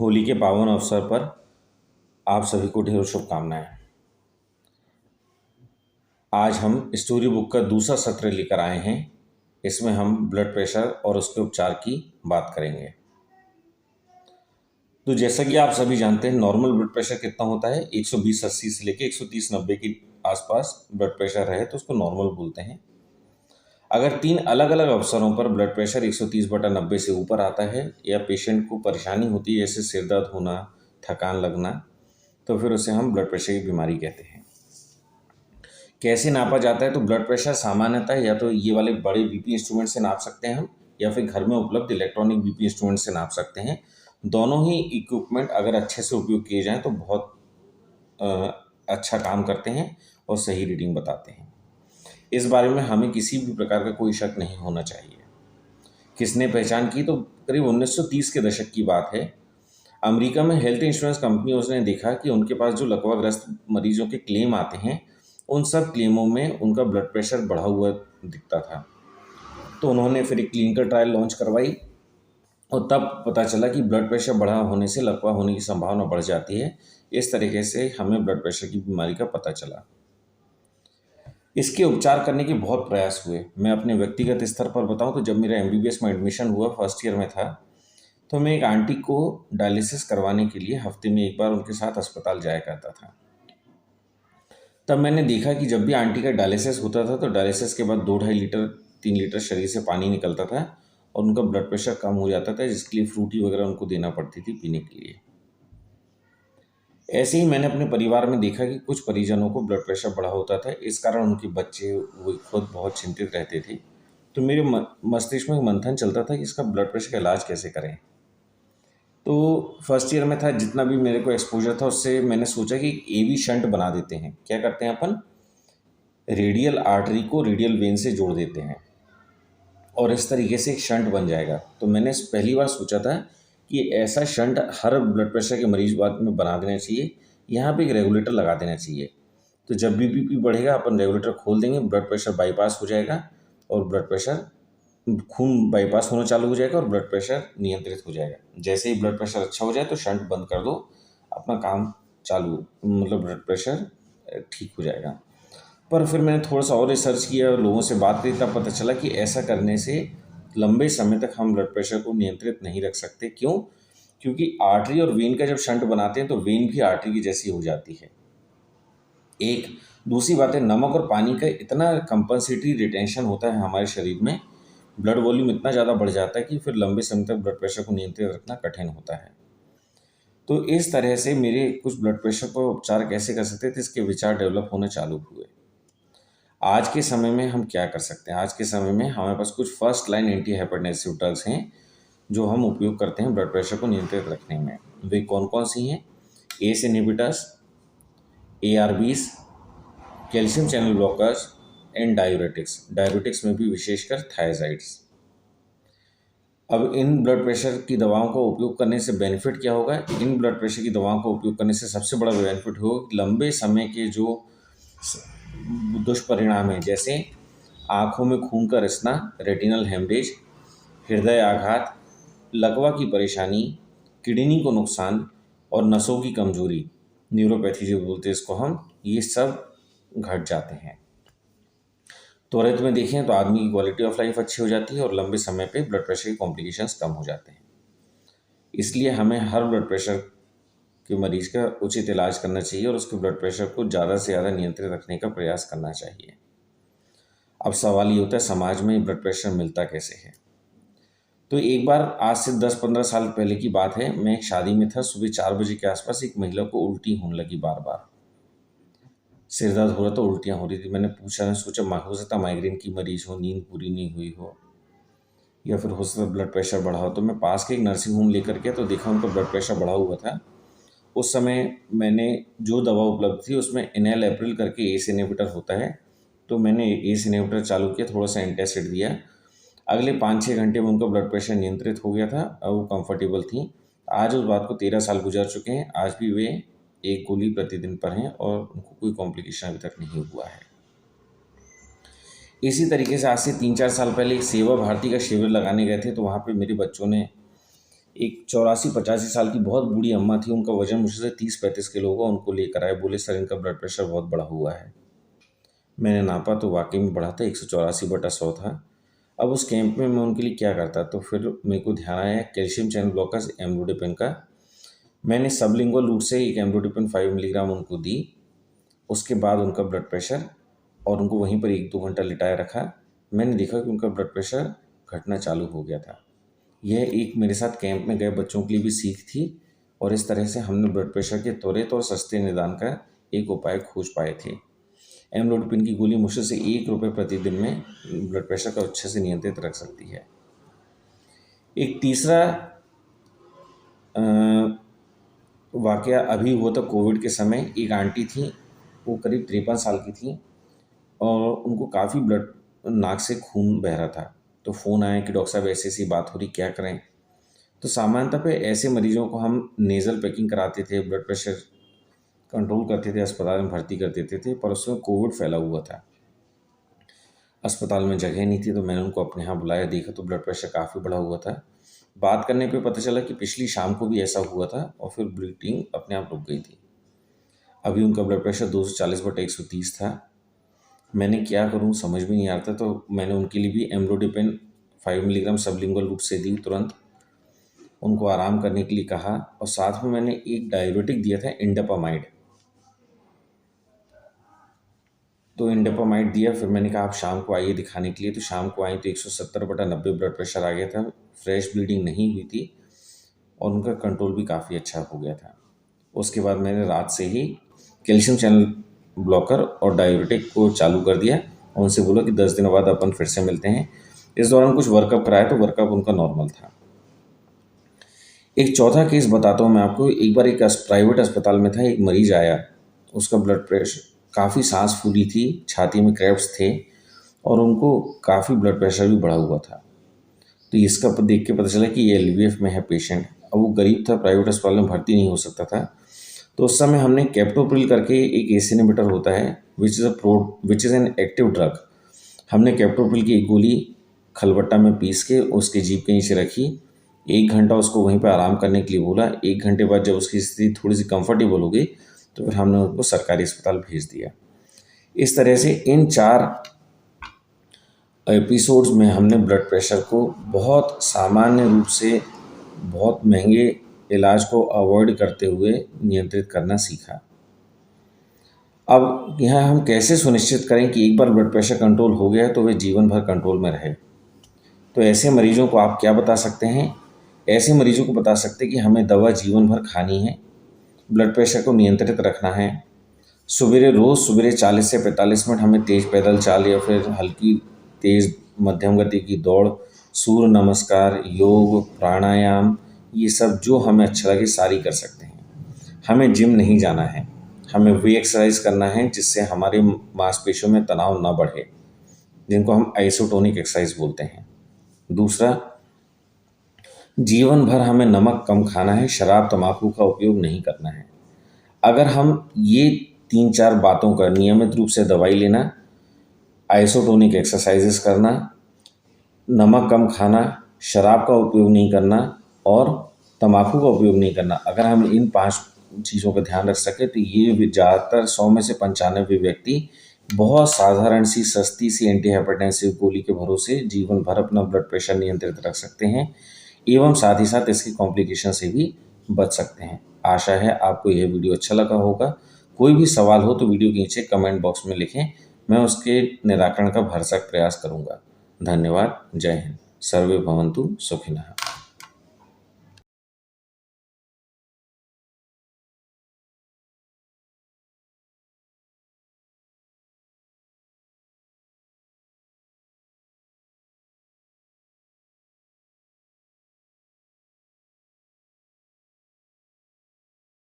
होली के पावन अवसर पर आप सभी को ढेरों शुभकामनाएं। आज हम स्टोरी बुक का दूसरा सत्र लेकर आए हैं। इसमें हम ब्लड प्रेशर और उसके उपचार की बात करेंगे। तो जैसा कि आप सभी जानते हैं, नॉर्मल ब्लड प्रेशर कितना होता है? 120/80 से लेकर 130/90 के आसपास ब्लड प्रेशर रहे तो उसको नॉर्मल बोलते हैं। अगर 3 अलग अलग अवसरों पर ब्लड प्रेशर 130/90 से ऊपर आता है या पेशेंट को परेशानी होती है, जैसे सिर दर्द होना, थकान लगना, तो फिर उसे हम ब्लड प्रेशर की बीमारी कहते हैं। कैसे नापा जाता है? तो ब्लड प्रेशर सामान्यतः या तो ये वाले बड़े बीपी इंस्ट्रूमेंट से नाप सकते हैं हम, या फिर घर में उपलब्ध इलेक्ट्रॉनिक बीपी इंस्ट्रूमेंट से नाप सकते हैं। दोनों ही इक्विपमेंट अगर अच्छे से उपयोग किए जाएं तो बहुत अच्छा काम करते हैं और सही रीडिंग बताते हैं। इस बारे में हमें किसी भी प्रकार का कोई शक नहीं होना चाहिए। किसने पहचान की? तो करीब 1930 के दशक की बात है। अमेरिका में हेल्थ इंश्योरेंस कंपनियों ने देखा कि उनके पास जो लकवाग्रस्त मरीजों के क्लेम आते हैं, उन सब क्लेमों में उनका ब्लड प्रेशर बढ़ा हुआ दिखता था। तो उन्होंने फिर एक क्लिनिकल ट्रायल लॉन्च करवाई और तब पता चला कि ब्लड प्रेशर बढ़ा होने से लकवा होने की संभावना बढ़ जाती है। इस तरीके से हमें ब्लड प्रेशर की बीमारी का पता चला। इसके उपचार करने के बहुत प्रयास हुए। मैं अपने व्यक्तिगत स्तर पर बताऊं तो जब मेरा एमबीबीएस में एडमिशन हुआ, फर्स्ट ईयर में था, तो मैं एक आंटी को डायलिसिस करवाने के लिए हफ्ते में एक बार उनके साथ अस्पताल जाया करता था। तब मैंने देखा कि जब भी आंटी का डायलिसिस होता था तो डायलिसिस के बाद 2-2.5 लीटर 3 लीटर शरीर से पानी निकलता था और उनका ब्लड प्रेशर कम हो जाता था, जिसके लिए फ्रूटी वगैरह उनको देना पड़ती थी पीने के लिए। ऐसे ही मैंने अपने परिवार में देखा कि कुछ परिजनों को ब्लड प्रेशर बढ़ा होता था। इस कारण उनके बच्चे वो खुद बहुत चिंतित रहते थे। तो मेरे मस्तिष्क में मंथन चलता था कि इसका ब्लड प्रेशर का इलाज कैसे करें। तो फर्स्ट ईयर में था, जितना भी मेरे को एक्सपोजर था उससे मैंने सोचा कि एवी शंट बना देते हैं। क्या करते हैं अपन? रेडियल आर्टरी को रेडियल वेन से जोड़ देते हैं और इस तरीके से एक शंट बन जाएगा। तो मैंने पहली बार सोचा था कि ऐसा शंट हर ब्लड प्रेशर के मरीज बाद में बना देना चाहिए। यहाँ पे एक रेगुलेटर लगा देना चाहिए। तो जब भी बीपी बढ़ेगा अपन रेगुलेटर खोल देंगे, ब्लड प्रेशर बाईपास हो जाएगा और ब्लड प्रेशर खून बाईपास होना चालू हो जाएगा और ब्लड प्रेशर नियंत्रित हो जाएगा। जैसे ही ब्लड प्रेशर अच्छा हो जाए तो शंट बंद कर दो, अपना काम चालू, मतलब ब्लड प्रेशर ठीक हो जाएगा। पर फिर मैंने थोड़ा सा और रिसर्च किया और लोगों से बात की, तब पता चला कि ऐसा करने से लंबे समय तक हम ब्लड प्रेशर को नियंत्रित नहीं रख सकते। क्यों? क्योंकि आर्टरी और वेन का जब शंट बनाते हैं तो वेन भी आर्टरी की जैसी हो जाती है। एक दूसरी बात है, नमक और पानी का इतना कंपनसेटरी रिटेंशन होता है हमारे शरीर में, ब्लड वॉल्यूम इतना ज़्यादा बढ़ जाता है कि फिर लंबे समय तक ब्लड प्रेशर को नियंत्रित रखना कठिन होता है। तो इस तरह से मेरे कुछ ब्लड प्रेशर पर उपचार कैसे कर सकते थे, इसके विचार डेवलप होने चालू हुए। आज के समय में हम क्या कर सकते हैं? आज के समय में हमारे पास कुछ first line anti hypertensive drugs हैं जो हम उपयोग करते हैं ब्लड प्रेशर को नियंत्रित रखने में। वे कौन कौन सी हैं? S inhibitors, ARBs, calcium channel blockers and diuretics. Diuretics में भी विशेषकर थायजाइड्स। अब इन ब्लड प्रेशर की दवाओं का उपयोग करने से बेनिफिट क्या होगा? इन ब्लड प्रेशर की दवाओं का उपयोग करने से सबसे बड़ा बेनिफिट होगा कि लंबे समय के जो दुष्परिणाम हैं, जैसे आँखों में खून का रिसना, रेटिनल हेमरेज, हृदय आघात, लकवा की परेशानी, किडनी को नुकसान और नसों की कमजोरी, न्यूरोपैथी जो बोलते हैं इसको हम, ये सब घट जाते हैं। त्वरित में देखें तो आदमी की क्वालिटी ऑफ लाइफ अच्छी हो जाती है और लंबे समय पे ब्लड प्रेशर की कॉम्प्लिकेशंस कम हो जाते हैं। इसलिए हमें हर ब्लड प्रेशर के मरीज का उचित इलाज करना चाहिए और उसके ब्लड प्रेशर को ज़्यादा से ज़्यादा नियंत्रित रखने का प्रयास करना चाहिए। अब सवाल ये होता है, समाज में ब्लड प्रेशर मिलता कैसे है? तो एक बार आज से 10-15 साल पहले की बात है, मैं एक शादी में था। सुबह 4 बजे के आसपास एक महिला को उल्टी होने लगी, बार बार सिर दर्द हो रहा था, उल्टियाँ हो रही थी। मैंने सोचा हो सकता माइग्रेन की मरीज हो, नींद पूरी नहीं हुई हो, या फिर हो सकता ब्लड प्रेशर बढ़ा हो। तो मैं पास के एक नर्सिंग होम लेकर गया तो देखा उनका ब्लड प्रेशर बढ़ा हुआ था। उस समय मैंने जो दवा उपलब्ध थी उसमें इनैलेप्रिल करके एस इनहिबिटर होता है, तो मैंने एस इनहिबिटर चालू किया, थोड़ा सा एंटासिड दिया। अगले 5-6 घंटे में उनका ब्लड प्रेशर नियंत्रित हो गया था और वो कंफर्टेबल थी। आज उस बात को 13 साल गुजर चुके हैं, आज भी वे एक गोली प्रतिदिन पर हैं और उनको कोई कॉम्प्लिकेशन अभी तक नहीं हुआ है। इसी तरीके से आज से 3-4 साल पहले एक सेवा भारती का शिविर लगाने गए थे, तो वहाँ पे मेरे बच्चों ने एक 84-85 साल की बहुत बूढ़ी अम्मा थी, उनका वजन मुझसे 30-35 किलो होगा। उनको लेकर आए, बोले सर इनका ब्लड प्रेशर बहुत बढ़ा हुआ है। मैंने नापा तो वाकई में बढ़ा था, 184/100 था। अब उस कैंप में मैं उनके लिए क्या करता, तो फिर मेरे को ध्यान आया कैल्शियम चैनल ब्लॉकर्स एम्लोडिपिन का। मैंने सबलिंगुअल रूट से एक एम्लोडिपिन 5 मिलीग्राम उनको दी। उसके बाद उनका ब्लड प्रेशर, और उनको वहीं पर 1-2 घंटा लिटाए रखा। मैंने देखा कि उनका ब्लड प्रेशर घटना चालू हो गया था। यह एक मेरे साथ कैंप में गए बच्चों के लिए भी सीख थी, और इस तरह से हमने ब्लड प्रेशर के त्वरित और सस्ते निदान का एक उपाय खोज पाए थे। एम्लोडिपिन की गोली मुश्किल से ₹1 प्रतिदिन में ब्लड प्रेशर को अच्छे से नियंत्रित रख सकती है। एक तीसरा वाकया अभी हुआ था कोविड के समय। एक आंटी थी, वो करीब 53 साल की थी, और उनको काफ़ी ब्लड नाक से खून बह रहा था। तो फ़ोन आया कि डॉक्टर साहब ऐसी ऐसी बात हो रही, क्या करें। तो सामान्यतः पे ऐसे मरीजों को हम नेज़ल पैकिंग कराते थे, ब्लड प्रेशर कंट्रोल करते थे, अस्पताल में भर्ती कर देते थे, पर उसमें कोविड फैला हुआ था। अस्पताल में जगह नहीं थी, तो मैंने उनको अपने यहाँ बुलाया, देखा तो ब्लड प्रेशर काफ़ी बढ़ा हुआ था। बात करने पे पता चला कि पिछली शाम को भी ऐसा हुआ था, और फिर ब्लीडिंग अपने आप रुक गई थी। अभी उनका ब्लड प्रेशर 240/130 था। मैंने क्या करूं समझ में नहीं आ रहा था, तो मैंने उनके लिए भी एम्लोडिपिन 5 मिलीग्राम सबलिंगुअल रूट से दी तुरंत। उनको आराम करने के लिए कहा, और साथ में मैंने एक डायबिटिक दिया था, इंडापामाइड। तो इंडापामाइड दिया, फिर मैंने कहा आप शाम को आइए दिखाने के लिए। तो शाम को आई तो 170/90 ब्लड प्रेशर आ गया था। फ्रेश ब्लीडिंग नहीं हुई थी, और उनका कंट्रोल भी काफ़ी अच्छा हो गया था। उसके बाद मैंने रात से ही कैल्शियम चैनल ब्लॉकर और डायबिटिक को चालू कर दिया, और उनसे बोला कि 10 दिनों बाद अपन फिर से मिलते हैं। इस दौरान कुछ वर्कअप कराया, तो वर्कअप उनका नॉर्मल था। एक चौथा केस बताता हूँ मैं आपको। एक बार एक प्राइवेट अस्पताल में था, एक मरीज आया, उसका ब्लड प्रेशर, काफ़ी सांस फूली थी, छाती में क्रैप्स थे, और उनको काफ़ी ब्लड प्रेशर भी बढ़ा हुआ था। तो इसका देख के पता चला कि ये एलवीएफ में है पेशेंट। अब वो गरीब था, प्राइवेट अस्पताल में भर्ती नहीं हो सकता था। तो उस समय हमने कैप्टोप्रिल करके एक एसी इनहिबिटर होता है, which is an active drug. हमने कैप्टोप्रिल की एक गोली खलबट्टा में पीस के उसके जीभ के नीचे रखी। 1 घंटा उसको वहीं पर आराम करने के लिए बोला। 1 घंटे बाद जब उसकी स्थिति थोड़ी सी कंफर्टेबल हो गई, तो फिर हमने उनको सरकारी अस्पताल भेज दिया। इस तरह से इन 4 एपिसोड्स में हमने ब्लड प्रेशर को बहुत सामान्य रूप से बहुत महंगे इलाज को अवॉइड करते हुए नियंत्रित करना सीखा। अब यहाँ हम कैसे सुनिश्चित करें कि एक बार ब्लड प्रेशर कंट्रोल हो गया है तो वे जीवन भर कंट्रोल में रहे। तो ऐसे मरीजों को आप क्या बता सकते हैं? ऐसे मरीजों को बता सकते हैं कि हमें दवा जीवन भर खानी है, ब्लड प्रेशर को नियंत्रित रखना है। रोज़ सवेरे 40 से 45 मिनट हमें तेज़ पैदल चाल या फिर हल्की तेज़ मध्यम गति की दौड़, सूर्य नमस्कार, योग, प्राणायाम, ये सब जो हमें अच्छा लगे सारी कर सकते हैं। हमें जिम नहीं जाना है, हमें वे एक्सरसाइज करना है जिससे हमारे मांसपेशियों में तनाव ना बढ़े, जिनको हम आइसोटोनिक एक्सरसाइज बोलते हैं। दूसरा, जीवन भर हमें नमक कम खाना है, शराब तंबाकू का उपयोग नहीं करना है। अगर हम ये 3-4 बातों का नियमित रूप से दवाई लेना, आइसोटोनिक एक्सरसाइजेस करना, नमक कम खाना, शराब का उपयोग नहीं करना और तंबाकू का उपयोग नहीं करना, अगर हम इन 5 चीज़ों का ध्यान रख सकें तो ये ज़्यादातर 100 में से 95 व्यक्ति बहुत साधारण सी सस्ती सी एंटीहाइपरटेंसिव गोली के भरोसे जीवन भर अपना ब्लड प्रेशर नियंत्रित रख सकते हैं, एवं साथ ही साथ इसकी कॉम्प्लिकेशन से भी बच सकते हैं। आशा है आपको यह वीडियो अच्छा लगा होगा। कोई भी सवाल हो तो वीडियो के नीचे कमेंट बॉक्स में लिखें, मैं उसके निराकरण का भरसक प्रयास करूंगा। धन्यवाद। जय हिंद। सर्वे भवन्तु सुखिनः।